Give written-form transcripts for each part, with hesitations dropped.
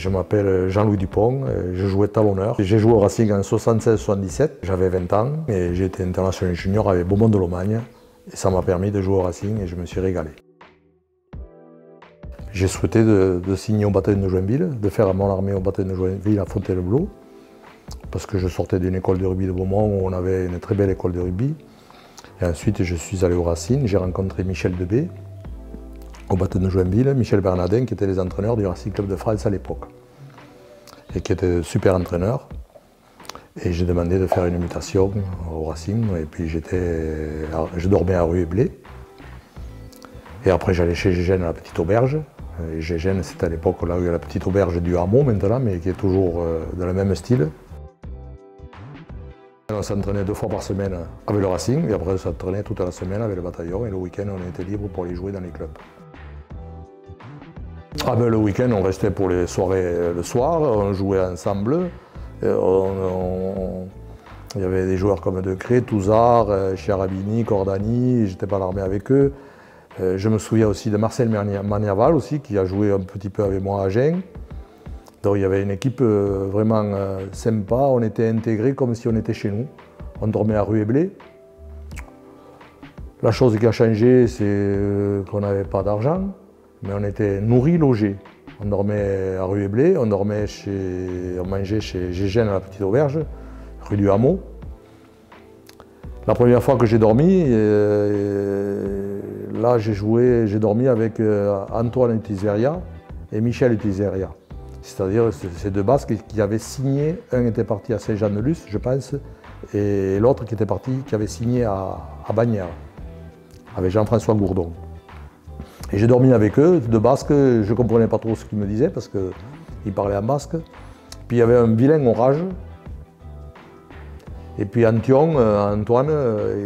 Je m'appelle Jean-Louis Dupont, je jouais talonneur. J'ai joué au Racing en 76-77, j'avais 20 ans et j'ai été international junior avec Beaumont de Lomagne. Et ça m'a permis de jouer au Racing et je me suis régalé. J'ai souhaité de signer au bataillon de Joinville, de faire mon armée au bataillon de Joinville à Fontainebleau, parce que je sortais d'une école de rugby de Beaumont où on avait une très belle école de rugby. Et ensuite, je suis allé au Racing, j'ai rencontré Michel Debé au bataillon de Joinville, Michel Bernadin qui étaient les entraîneurs du Racing Club de France à l'époque et qui était super entraîneur. Et j'ai demandé de faire une mutation au Racing et puis je dormais à rue et Blé. Et après j'allais chez Gégène à la Petite Auberge. Et Gégène, c'était à l'époque là où il y a la Petite Auberge du Hameau maintenant, mais qui est toujours dans le même style. On s'entraînait 2 fois par semaine avec le Racing et après on s'entraînait toute la semaine avec le bataillon et le week-end on était libre pour aller jouer dans les clubs. Ah ben, le week-end on restait pour les soirées le soir, on jouait ensemble. Il y avait des joueurs comme Decré, Touzard, Chiarabini, Cordani, j'étais pas à l'armée avec eux. Je me souviens aussi de Marcel Maniaval aussi, qui a joué un petit peu avec moi à Agen. Donc il y avait une équipe vraiment sympa, on était intégrés comme si on était chez nous. On dormait à rue et Blé. La chose qui a changé, c'est qu'on n'avait pas d'argent, mais on était nourris, logés. On dormait à rue et Blé, on mangeait chez Gégène à la Petite Auberge, rue du Hameau. La première fois que j'ai dormi, là j'ai dormi avec Antoine Utizeria et Michel Utizeria. C'est-à-dire ces 2 Basques qui avaient signé, un était parti à Saint-Jean-de-Luz, je pense, et l'autre qui avait signé à Bagnères, avec Jean-François Gourdon. Et j'ai dormi avec eux, 2 Basques, je ne comprenais pas trop ce qu'ils me disaient parce qu'ils parlaient en basque. Puis il y avait un vilain orage. Et puis Antoine,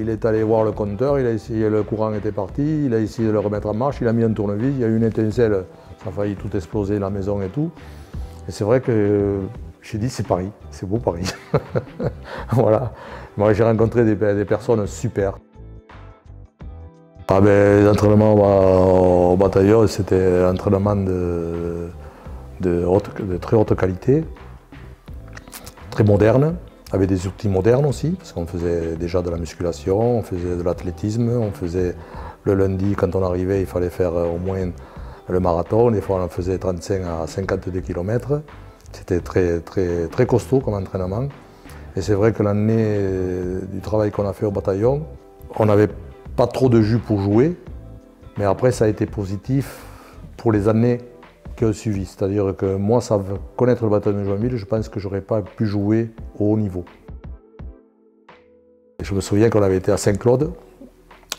il est allé voir le compteur, il a essayé, le courant était parti, il a essayé de le remettre en marche, il a mis un tournevis, il y a eu une étincelle, ça a failli tout exploser, la maison et tout. Et c'est vrai que j'ai dit c'est Paris, c'est beau Paris. Voilà. Moi j'ai rencontré des personnes super. Ah ben, les entraînements au bataillon, c'était un entraînement de très haute qualité, très moderne, avec des outils modernes aussi, parce qu'on faisait déjà de la musculation, on faisait de l'athlétisme, on faisait le lundi, quand on arrivait, il fallait faire au moins le marathon, des fois on en faisait 35 à 52 km. C'était très costaud comme entraînement. Et c'est vrai que l'année du travail qu'on a fait au bataillon, on n'avait pas trop de jus pour jouer, mais après ça a été positif pour les années qui ont suivi. C'est-à-dire que moi, sans connaître le bataillon de Joinville, je pense que je n'aurais pas pu jouer au haut niveau. Et je me souviens qu'on avait été à Saint-Claude,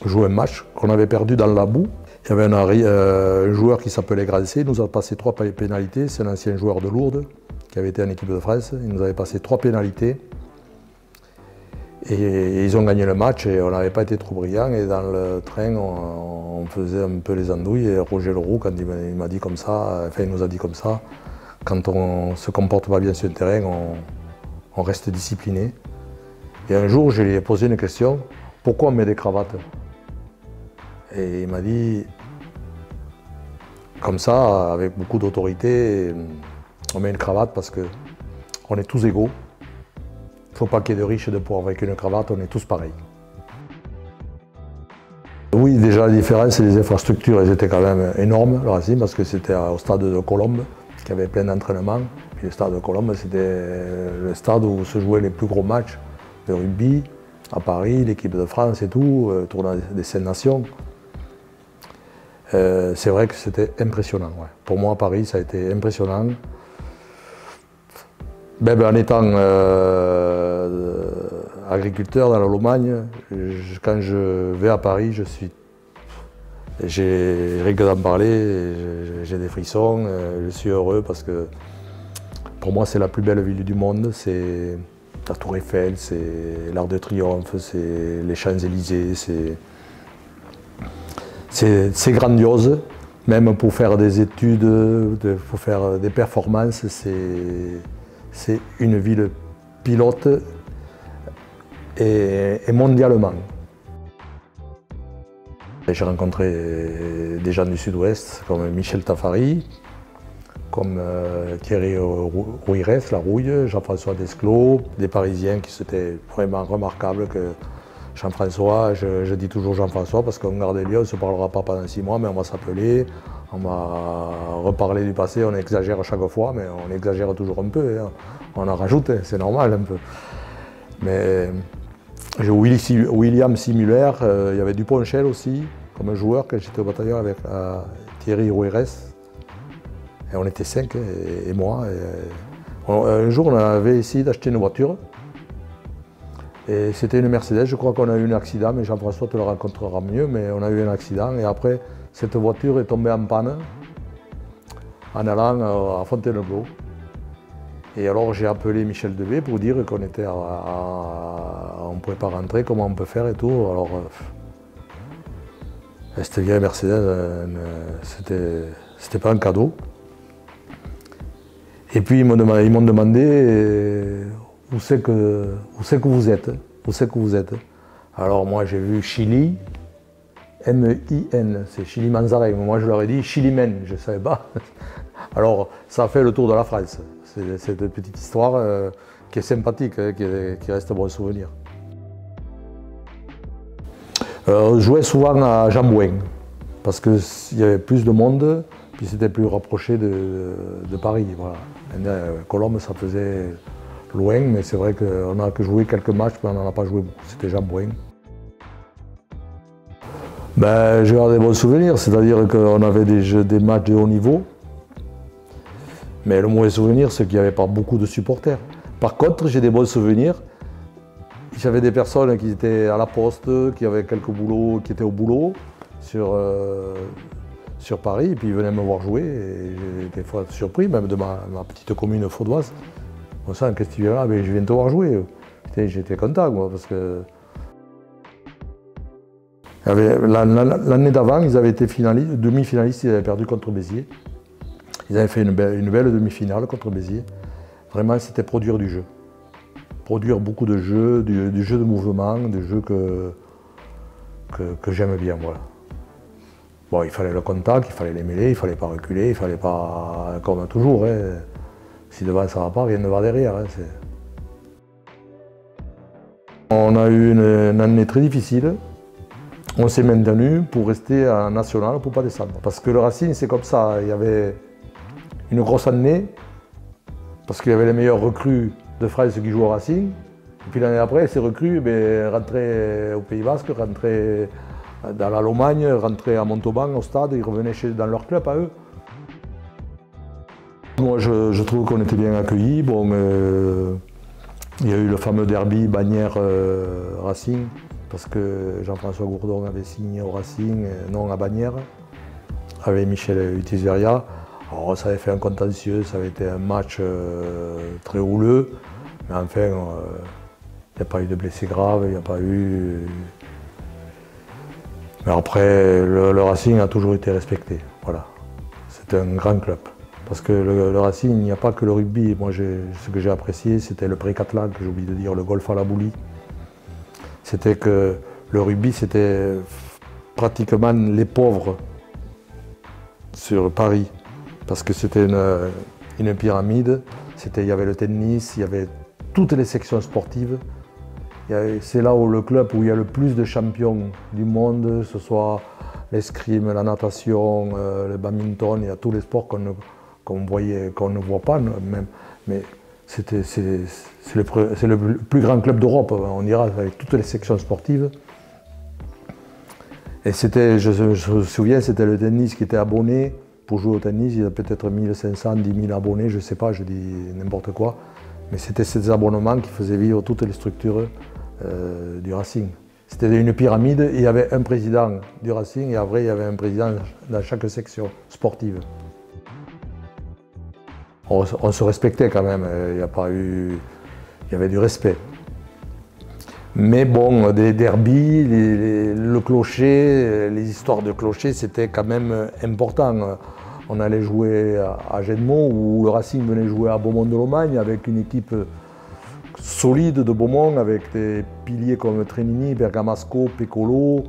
jouer un match qu'on avait perdu dans la boue. Il y avait un joueur qui s'appelait Grancé, il nous a passé 3 pénalités, c'est un ancien joueur de Lourdes qui avait été en équipe de France, il nous avait passé 3 pénalités. Et ils ont gagné le match et on n'avait pas été trop brillants. Et dans le train, on faisait un peu les andouilles. Et Roger Leroux, quand il m'a dit comme ça, enfin il nous a dit comme ça, quand on se comporte pas bien sur le terrain, on reste discipliné. Et un jour, je lui ai posé une question, pourquoi on met des cravates? Et il m'a dit, comme ça, avec beaucoup d'autorité, on met une cravate parce qu'on est tous égaux. Il ne faut pas qu'il y ait de riches et de pauvres. Avec une cravate, on est tous pareils. Oui, déjà la différence, les infrastructures, elles étaient quand même énormes, le Racing, parce que c'était au stade de Colombes, qui avait plein d'entraînements. Puis le stade de Colombes, c'était le stade où se jouaient les plus gros matchs de rugby, à Paris, l'équipe de France et tout, tournoi des 5 nations. C'est vrai que c'était impressionnant. Ouais. Pour moi, Paris, ça a été impressionnant. Même en étant agriculteur dans la Lomagne, quand je vais à Paris, rien que d'en parler, j'ai des frissons, je suis heureux parce que pour moi c'est la plus belle ville du monde, c'est la Tour Eiffel, c'est l'Arc de Triomphe, c'est les Champs-Élysées, c'est grandiose, même pour faire des études, pour faire des performances, c'est une ville pilote et mondialement. J'ai rencontré des gens du Sud-Ouest comme Michel Tafari, comme Thierry Rouirès, la Rouille, Jean-François Desclos, des Parisiens qui c'était vraiment remarquable que Jean-François, je dis toujours Jean-François parce qu'en garde des Lions, on ne se parlera pas pendant 6 mois, mais on va s'appeler, on va reparler du passé, on exagère à chaque fois, mais on exagère toujours un peu, hein. On en rajoute, hein, c'est normal un peu. Mais j'ai William Simuler, il y avait Duponchel aussi, comme un joueur que j'étais au bataillon avec Thierry Rouirès. Et on était 5, et moi. Un jour, on avait essayé d'acheter une voiture. Et c'était une Mercedes, je crois qu'on a eu un accident, mais Jean-François te le racontera mieux, mais on a eu un accident. Et après, cette voiture est tombée en panne en allant à Fontainebleau. Et alors j'ai appelé Michel Devé pour dire qu'on était on ne pouvait pas rentrer, comment on peut faire et tout. Alors, cette vieille Mercedes, c'était pas un cadeau. Et puis ils m'ont demandé où c'est que vous êtes. Alors moi j'ai vu Chili, M-I-N, c'est Chili Manzarek. Moi je leur ai dit Chilimen, je ne savais pas. Alors ça a fait le tour de la France. C'est cette petite histoire qui est sympathique, hein, qui reste un bon souvenir. On jouait souvent à Jambouin, parce qu'il y avait plus de monde, puis c'était plus rapproché de Paris. Voilà. Colombes, ça faisait loin, mais c'est vrai qu'on a que joué quelques matchs, mais on n'en a pas joué beaucoup. C'était Jambouin. Ben, j'ai des bons souvenirs, c'est-à-dire qu'on avait des matchs de haut niveau. Mais le mauvais souvenir, c'est qu'il n'y avait pas beaucoup de supporters. Par contre, j'ai des bons souvenirs. J'avais des personnes qui étaient à la poste, qui avaient quelques boulots, qui étaient au boulot sur Paris, et puis ils venaient me voir jouer. Et j'étais des fois surpris, même de ma petite commune faudoise. Bon sang, qu'est-ce que tu viens là? Ben, je viens te voir jouer. J'étais content, moi, parce que l'année d'avant, ils avaient été demi-finalistes, ils avaient perdu contre Béziers. Ils avaient fait une belle demi-finale contre Béziers. Vraiment, c'était produire du jeu. Produire beaucoup de jeux, du jeu de mouvement, des jeux que j'aime bien. Voilà. Bon, il fallait le contact, il fallait les mêler, il ne fallait pas reculer, il ne fallait pas, comme toujours, hein, si devant ça ne va pas, rien ne va derrière. Hein, on a eu une année très difficile. On s'est maintenu pour rester en national, pour ne pas descendre. Parce que le Racing, c'est comme ça. Il y avait une grosse année, parce qu'il y avait les meilleurs recrues de France qui jouaient au Racing. Et puis l'année après, ces recrues rentraient au Pays Basque, rentraient dans la Lomagne, rentraient à Montauban, au stade, ils revenaient dans leur club à eux. Moi, je trouve qu'on était bien accueillis. Bon, il y a eu le fameux derby Bagnères-Racing, parce que Jean-François Gourdon avait signé au Racing, non à Bagnères, avec Michel Utizeria. Alors ça avait fait un contentieux, ça avait été un match très houleux, mais enfin, il n'y a pas eu de blessés graves, il n'y a pas eu... Mais après, le Racing a toujours été respecté, voilà. C'était un grand club. Parce que le Racing, il n'y a pas que le rugby. Moi, ce que j'ai apprécié, c'était le pré-catalan, que j'ai oublié de dire, le golf à la boulie. C'était que le rugby, c'était pratiquement les pauvres sur Paris. Parce que c'était une pyramide, il y avait le tennis, il y avait toutes les sections sportives. C'est là où le club où il y a le plus de champions du monde, ce soit l'escrime, la natation, le badminton, il y a tous les sports qu'on ne voit pas même. Mais c'est le plus grand club d'Europe, on dira, avec toutes les sections sportives. Et je me souviens, c'était le tennis qui était abonné. Pour jouer au tennis, il y a peut-être 1500, 10 000 abonnés, je ne sais pas, je dis n'importe quoi. Mais c'était ces abonnements qui faisaient vivre toutes les structures du Racing. C'était une pyramide, et il y avait un président du Racing et après il y avait un président dans chaque section sportive. On se respectait quand même, il y avait du respect. Mais bon, des derbies, le clocher, les histoires de clocher, c'était quand même important. On allait jouer à Gedmont, où le Racing venait jouer à Beaumont-de-Lomagne avec une équipe solide de Beaumont, avec des piliers comme Trémini, Bergamasco, Pécolo,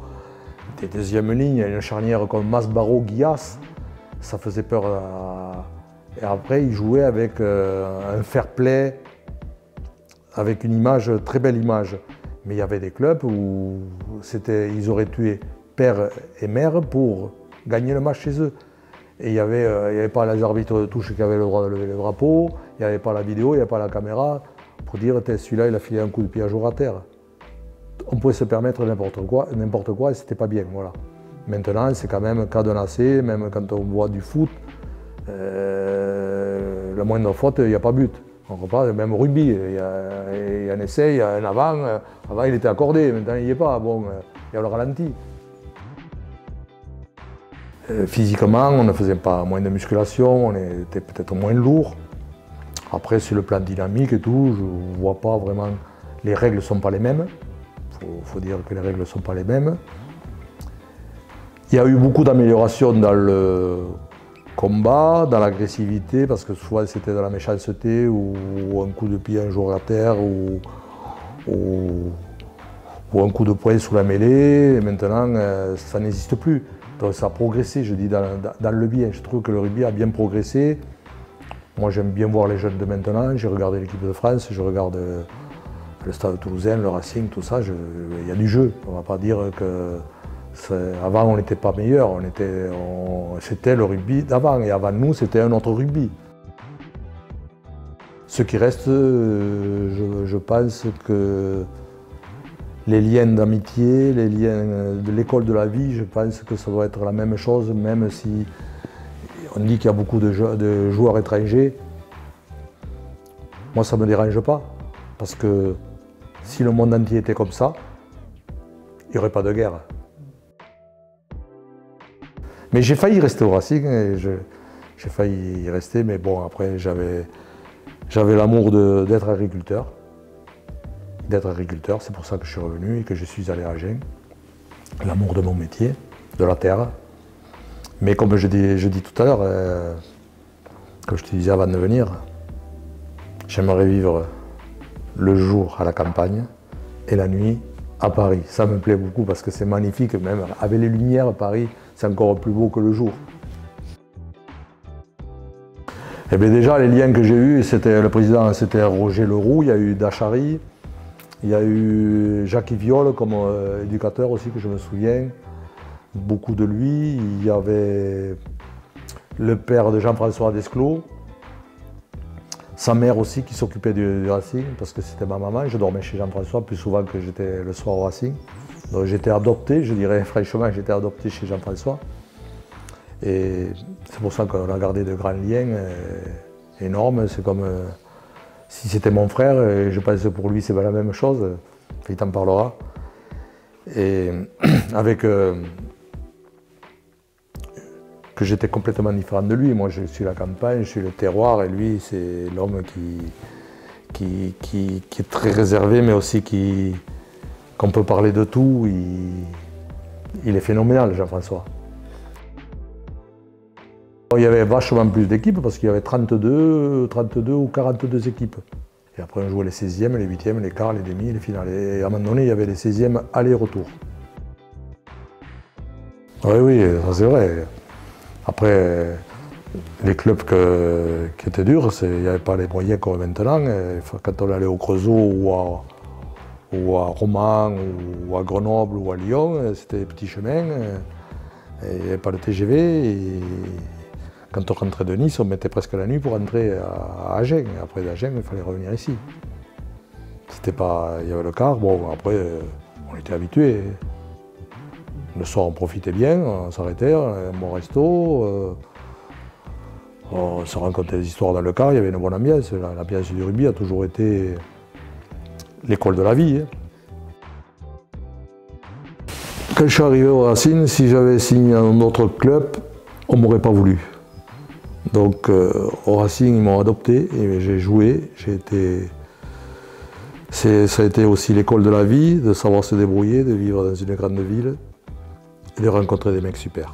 des deuxièmes lignes, une charnière comme Masbaro, Guillas. Ça faisait peur Et après, ils jouaient avec un fair play, avec une image, très belle image. Mais il y avait des clubs où ils auraient tué père et mère pour gagner le match chez eux. Et il n'y avait pas les arbitres de touche qui avaient le droit de lever le drapeau, il n'y avait pas la vidéo, il n'y avait pas la caméra pour dire celui-là il a filé un coup de pied à jour à terre. On pouvait se permettre n'importe quoi et c'était pas bien. Voilà. Maintenant c'est quand même cadenassé, même quand on voit du foot, la moindre faute, il n'y a pas but. On repart, même au rugby, il y a un essai, il y a un avant. Avant il était accordé, maintenant il n'y est pas. Bon, il y a le ralenti. Physiquement, on ne faisait pas moins de musculation, on était peut-être moins lourd. Après, sur le plan dynamique et tout, je ne vois pas vraiment. Les règles ne sont pas les mêmes. Il faut dire que les règles ne sont pas les mêmes. Il y a eu beaucoup d'améliorations dans le combat, dans l'agressivité, parce que souvent c'était de la méchanceté ou un coup de pied un jour à terre ou un coup de poing sous la mêlée. Et maintenant, ça n'existe plus. Donc ça a progressé, je dis, dans le bien. Je trouve que le rugby a bien progressé. Moi, j'aime bien voir les jeunes de maintenant. J'ai regardé l'équipe de France, je regarde le Stade Toulousain, le Racing, tout ça. Il y a du jeu. On ne va pas dire que... Avant, on n'était pas meilleur. C'était le rugby d'avant. Et avant nous, c'était un autre rugby. Ce qui reste, je pense que... Les liens d'amitié, les liens de l'école de la vie, je pense que ça doit être la même chose, même si on dit qu'il y a beaucoup de joueurs étrangers. Moi, ça ne me dérange pas, parce que si le monde entier était comme ça, il n'y aurait pas de guerre. Mais j'ai failli rester au Racing, j'ai failli y rester, mais bon, après, j'avais l'amour d'être agriculteur. C'est pour ça que je suis revenu et que je suis allé à Agen. L'amour de mon métier, de la terre. Mais comme je dis tout à l'heure, comme je te disais avant de venir, j'aimerais vivre le jour à la campagne et la nuit à Paris. Ça me plaît beaucoup parce que c'est magnifique, même avec les lumières, Paris, c'est encore plus beau que le jour. Et bien déjà, les liens que j'ai eus, le président, c'était Roger Leroux, il y a eu Dachary. Il y a eu Jacques Viol comme éducateur aussi, que je me souviens, beaucoup de lui. Il y avait le père de Jean-François Desclos, sa mère aussi qui s'occupait du Racing, parce que c'était ma maman. Je dormais chez Jean-François plus souvent que j'étais le soir au Racing. Donc j'étais adopté, je dirais franchement, j'étais adopté chez Jean-François. Et c'est pour ça qu'on a gardé de grands liens énormes. C'est comme... Si c'était mon frère, et je pense que pour lui c'est pas la même chose, il t'en parlera. Et avec que j'étais complètement différent de lui. Moi je suis la campagne, je suis le terroir, et lui c'est l'homme qui est très réservé, mais aussi qu'on peut parler de tout. Il est phénoménal, Jean-François. Il y avait vachement plus d'équipes parce qu'il y avait 32 ou 42 équipes. Et après on jouait les 16e, les 8e, les quarts, les demi, les finales. Et à un moment donné, il y avait les 16e aller-retour. Oui, ça c'est vrai. Après, les clubs qui étaient durs, il n'y avait pas les moyens comme maintenant. Quand on allait au Creusot ou à Romans ou à Grenoble ou à Lyon, c'était des petits chemins. Il n'y avait pas de TGV. Et quand on rentrait de Nice, on mettait presque la nuit pour rentrer à Agen. Et après d'Agen, il fallait revenir ici. C'était pas... Il y avait le car, bon, après, on était habitués. Le soir, on profitait bien, on s'arrêtait, un bon resto. On se racontait des histoires dans le car, il y avait une bonne ambiance. L'ambiance du rugby a toujours été l'école de la vie. Quand je suis arrivé au Racing, si j'avais signé dans un autre club, on ne m'aurait pas voulu. Donc au Racing, ils m'ont adopté et j'ai joué. Ça a été aussi l'école de la vie, de savoir se débrouiller, de vivre dans une grande ville et de rencontrer des mecs super.